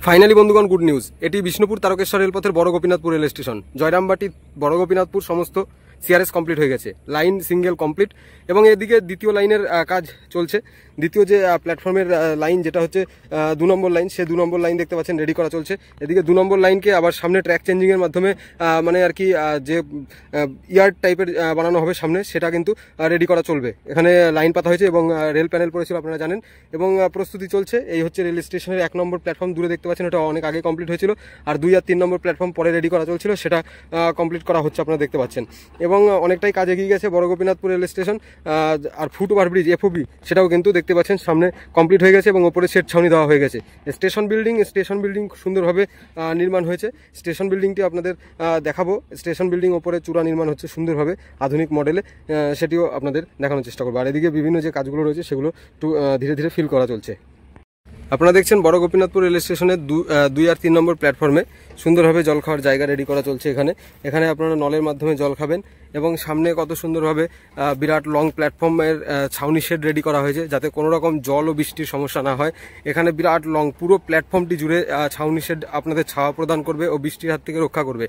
Finally বন্ধুগণ good news. এটি বিষ্ণুপুর তারকেশ্বর রেলপথের বড় গোপীনাথপুর রেল স্টেশন। জয়রামবাটি বড় গোপীনাথপুর সমস্ত সিআরএস কমপ্লিট হয়ে গেছে, লাইন সিঙ্গেল কমপ্লিট এবং এদিকে দ্বিতীয় লাইনের কাজ চলছে। দ্বিতীয় যে প্ল্যাটফর্মের লাইন যেটা হচ্ছে 2 নম্বর লাইন, সে 2 নম্বর লাইন দেখতে পাচ্ছেন রেডি করা চলছে। এদিকে 2 নম্বর লাইনকে আবার সামনে ট্র্যাক চেঞ্জিংয়ের মাধ্যমে মানে আর কি যে ইয়ার্ড টাইপের বানানো হবে সামনে, সেটা কিন্তু রেডি করা চলবে। এখানে লাইন পাতা হয়েছে এবং রেল প্যানেল পড়েছিল আপনারা জানেন, এবং প্রস্তুতি চলছে। এই হচ্ছে রেল স্টেশনের 1 নম্বর প্ল্যাটফর্ম দূরে দেখতে পাচ্ছেন, ওটা অনেক আগে কমপ্লিট হয়েছিল। আর 2 আর 3 নম্বর প্ল্যাটফর্ম পরে রেডি করা চলছিল, সেটা কমপ্লিট করা হচ্ছে আপনারা দেখতে পাচ্ছেন। এবং অনেকটাই কাজ এগিয়ে গেছে বড় গোপীনাথপুর রেল স্টেশন। আর ফুট ওভার ব্রিজ এফওবি সেটাও কিন্তু দেখতে পাচ্ছেন সামনে কমপ্লিট হয়ে গেছে এবং ওপরে সেট ছাউনি দেওয়া হয়ে গেছে। স্টেশন বিল্ডিং সুন্দরভাবে নির্মাণ হয়েছে। স্টেশন বিল্ডিংটি আপনাদের দেখাবো। স্টেশন বিল্ডিং ওপরে চূড়া নির্মাণ হচ্ছে সুন্দরভাবে আধুনিক মডেলে, সেটিও আপনাদের দেখানোর চেষ্টা করবো। আর এদিকে বিভিন্ন যে কাজগুলো রয়েছে সেগুলো ধীরে ধীরে ফিল করা চলছে। আপনারা দেখছেন বড় গোপীনাথপুর রেল স্টেশনের 2 আর 3 নম্বর প্ল্যাটফর্মে সুন্দরভাবে জল খাওয়ার জায়গা রেডি করা চলছে। এখানে আপনারা নলের মাধ্যমে জল খাবেন এবং সামনে কত সুন্দরভাবে বিরাট লং প্ল্যাটফর্মের ছাউনি শেড রেডি করা হয়েছে, যাতে কোনো রকম জল ও বৃষ্টির সমস্যা না হয়। এখানে বিরাট লং পুরো প্ল্যাটফর্মটি জুড়ে ছাউনি শেড আপনাদের ছায়া প্রদান করবে ও বৃষ্টির হাত থেকে রক্ষা করবে।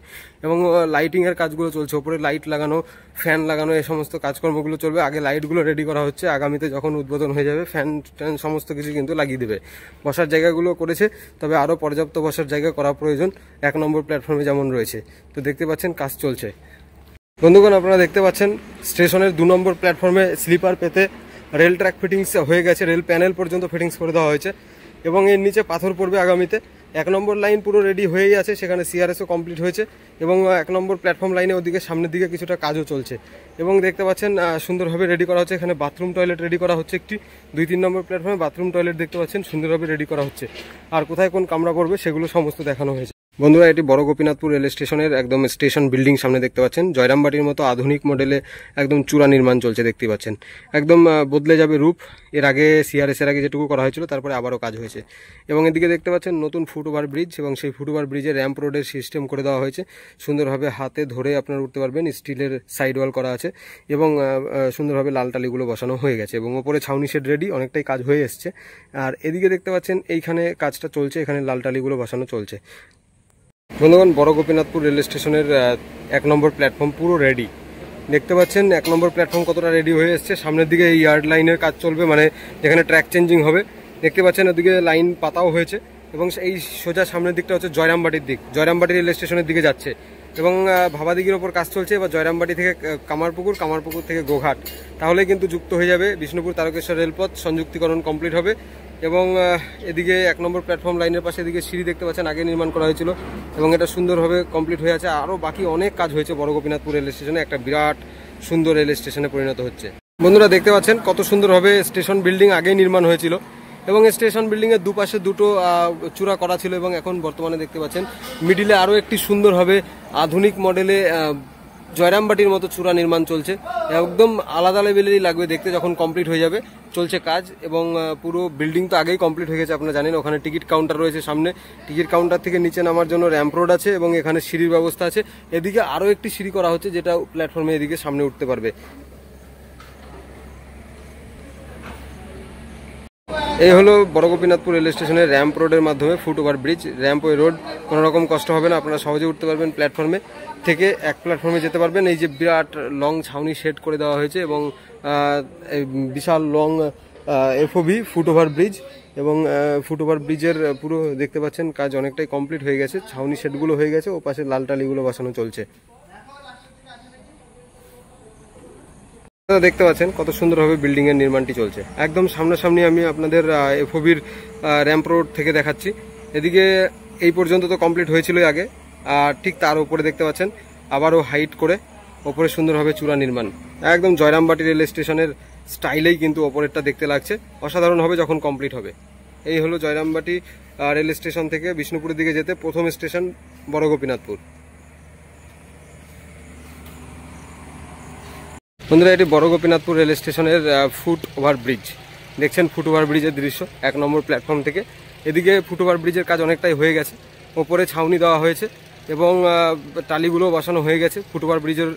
এবং লাইটিংয়ের কাজগুলো চলছে, ওপরে লাইট লাগানো, ফ্যান লাগানো, এই সমস্ত কাজকর্মগুলো চলবে। আগে লাইটগুলো রেডি করা হচ্ছে, আগামীতে যখন উদ্বোধন হয়ে যাবে ফ্যান ট্যান সমস্ত কিছু কিন্তু লাগিয়ে দেবে। বসার জায়গাগুলো করেছে, তবে আরও পর্যাপ্ত বসার জায়গা করা প্রয়োজন 1 নম্বর প্ল্যাটফর্মে যেমন রয়েছে। তো দেখতে পাচ্ছেন কাজ চলছে। বন্ধুগণ, আপনারা দেখতে পাচ্ছেন স্টেশনের 2 নম্বর প্ল্যাটফর্মে স্লিপার পেতে রেল ট্র্যাক ফিটিংস হয়ে গেছে, রেল প্যানেল পর্যন্ত ফিটিংস করে দেওয়া হয়েছে এবং এর নিচে পাথর পড়বে আগামীতে। 1 নম্বর লাইন পুরো রেডি হয়েই আছে, সেখানে সিআরএসও কমপ্লিট হয়েছে এবং 1 নম্বর প্ল্যাটফর্ম লাইনে ওদিকে সামনের দিকে কিছুটা কাজও চলছে এবং দেখতে পাচ্ছেন সুন্দরভাবে রেডি করা হচ্ছে। এখানে বাথরুম টয়লেট রেডি করা হচ্ছে একটি। 2-3 নম্বর প্ল্যাটফর্মে বাথরুম টয়লেট দেখতে পাচ্ছেন সুন্দরভাবে রেডি করা হচ্ছে। আর কোথায় কোন কামরা পড়বে সেগুলো সমস্ত দেখানো হয়েছে। বন্ধুরা, এটি বড় গোপীনাথপুর রেল স্টেশনের একদম স্টেশন বিল্ডিং সামনে দেখতে পাচ্ছেন। জয়রামবাটির মতো আধুনিক মডেলে একদম চূড়া নির্মাণ চলছে দেখতে পাচ্ছেন। একদম বদলে যাবে রূপ। এর আগে সিআরএস এর আগে যেটুকু করা হয়েছিল তারপরে আবারও কাজ হয়েছে। এবং এদিকে দেখতে পাচ্ছেন নতুন ফুট ওভার ব্রিজ, এবং সেই ফুট ওভার ব্রিজে র্যাম্প রোডের সিস্টেম করে দেওয়া হয়েছে। সুন্দরভাবে হাতে ধরে আপনারা উঠতে পারবেন, স্টিলের সাইড ওয়াল করা আছে এবং সুন্দরভাবে লাল টালিগুলো বসানো হয়ে গেছে এবং ওপরে ছাউনি শেড রেডি, অনেকটাই কাজ হয়ে এসছে। আর এদিকে দেখতে পাচ্ছেন এইখানে কাজটা চলছে, এখানে লাল টালিগুলো বসানো চলছে। বন্ধুগণ, বড় গোপীনাথপুর রেল স্টেশনের 1 নম্বর প্ল্যাটফর্ম পুরো রেডি। দেখতে পাচ্ছেন 1 নম্বর প্ল্যাটফর্ম কতটা রেডি হয়ে এসছে। সামনের দিকে এই ইয়ার্ড লাইনের কাজ চলবে, মানে যেখানে ট্র্যাক চেঞ্জিং হবে। দেখতে পাচ্ছেন ওদিকে লাইন পাতাও হয়েছে এবং এই সোজা সামনের দিকটা হচ্ছে জয়রামবাটির দিক, জয়রামবাটি রেল স্টেশনের দিকে যাচ্ছে এবং ভাবাদিঘির ওপর কাজ চলছে। এবার জয়রামবাটি থেকে কামারপুকুর, কামারপুকুর থেকে গোঘাট, তাহলে কিন্তু যুক্ত হয়ে যাবে বিষ্ণুপুর তারকেশ্বর রেলপথ, সংযুক্তিকরণ কমপ্লিট হবে। এবং এদিকে 1 নম্বর প্ল্যাটফর্ম লাইনের পাশে এদিকে সিঁড়ি দেখতে পাচ্ছেন, আগে নির্মাণ করা হয়েছিল এবং এটা সুন্দরভাবে কমপ্লিট হয়ে আছে। আরও বাকি অনেক কাজ হয়েছে বড় গোপীনাথপুর রেল স্টেশনে, একটা বিরাট সুন্দর রেল স্টেশনে পরিণত হচ্ছে। বন্ধুরা দেখতে পাচ্ছেন কত সুন্দরভাবে স্টেশন বিল্ডিং আগেই নির্মাণ হয়েছিল এবং স্টেশন বিল্ডিংয়ের দুপাশে দুটো চূড়া করা ছিল এবং এখন বর্তমানে দেখতে পাচ্ছেন মিডিলে আরও একটি সুন্দরভাবে আধুনিক মডেলে জয়রামবাটির মতো চূড়া নির্মাণ চলছে। একদম আলাদা লেভেলেরই লাগবে দেখতে যখন কমপ্লিট হয়ে যাবে। চলছে কাজ এবং পুরো বিল্ডিং তো আগেই কমপ্লিট হয়ে গেছে, আপনারা জানেন। ওখানে টিকিট কাউন্টার রয়েছে সামনে, টিকিট কাউন্টার থেকে নিচে নামার জন্য র্যাম্প রোড আছে এবং এখানে সিঁড়ির ব্যবস্থা আছে। এদিকে আরও একটি সিঁড়ি করা হচ্ছে, যেটা প্ল্যাটফর্মে এদিকে সামনে উঠতে পারবে। এই হলো বড় গোপীনাথপুর রেল স্টেশনের র্যাম্প রোডের মাধ্যমে ফুট ওভার ব্রিজ, র্যাম্পওয়ে রোড। কোনো রকম কষ্ট হবে না, আপনারা সহজে উঠতে পারবেন প্ল্যাটফর্মে থেকে, এক প্ল্যাটফর্মে যেতে পারবেন। এই যে বিরাট লং ছাউনি শেড করে দেওয়া হয়েছে এবং বিশাল long FOB foot over bridge এবং ফুট ওভার ব্রিজের পুরো দেখতে পাচ্ছেন কাজ অনেকটাই কমপ্লিট হয়ে গেছে। ছাউনি শেডগুলো হয়ে গেছে, ও পাশে লাল টালিগুলো বসানো চলছে। দেখতে পাচ্ছেন কত সুন্দরভাবে বিল্ডিং এর নির্মাণটি চলছে। একদম সামনাসামনি আমি আপনাদের এফওবির র্যাম্প রোড থেকে দেখাচ্ছি। এদিকে এই পর্যন্ত তো কমপ্লিট হয়েছিল আগে, আর ঠিক তার উপরে দেখতে পাচ্ছেন আবারও হাইট করে ওপরে সুন্দরভাবে চূড়া নির্মাণ। একদম জয়রামবাটি রেল স্টেশনের স্টাইলেই কিন্তু ওপরেরটা দেখতে লাগছে, অসাধারণ হবে যখন কমপ্লিট হবে। এই হলো জয়রামবাটি রেল স্টেশন থেকে বিষ্ণুপুরের দিকে যেতে প্রথম স্টেশন বড় গোপীনাথপুর। বন্ধুরা, এটি বড় গোপীনাথপুর রেল স্টেশনের ফুট ওভার ব্রিজ। দেখছেন ফুট ওভার ব্রিজের দৃশ্য 1 নম্বর প্ল্যাটফর্ম থেকে। এদিকে ফুট ওভার ব্রিজের কাজ অনেকটাই হয়ে গেছে, ওপরে ছাউনি দেওয়া হয়েছে এবং টালিগুলো বসানো হয়ে গেছে ফুট ওভার ব্রিজের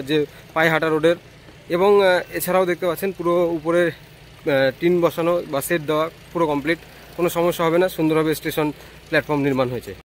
যে পায়হাটা রোডের। এবং এছাড়াও দেখতে পাচ্ছেন পুরো উপরে টিন বসানো বা সেট দেওয়া পুরো কমপ্লিট, কোনো সমস্যা হবে না, সুন্দরভাবে স্টেশন প্ল্যাটফর্ম নির্মাণ হয়েছে।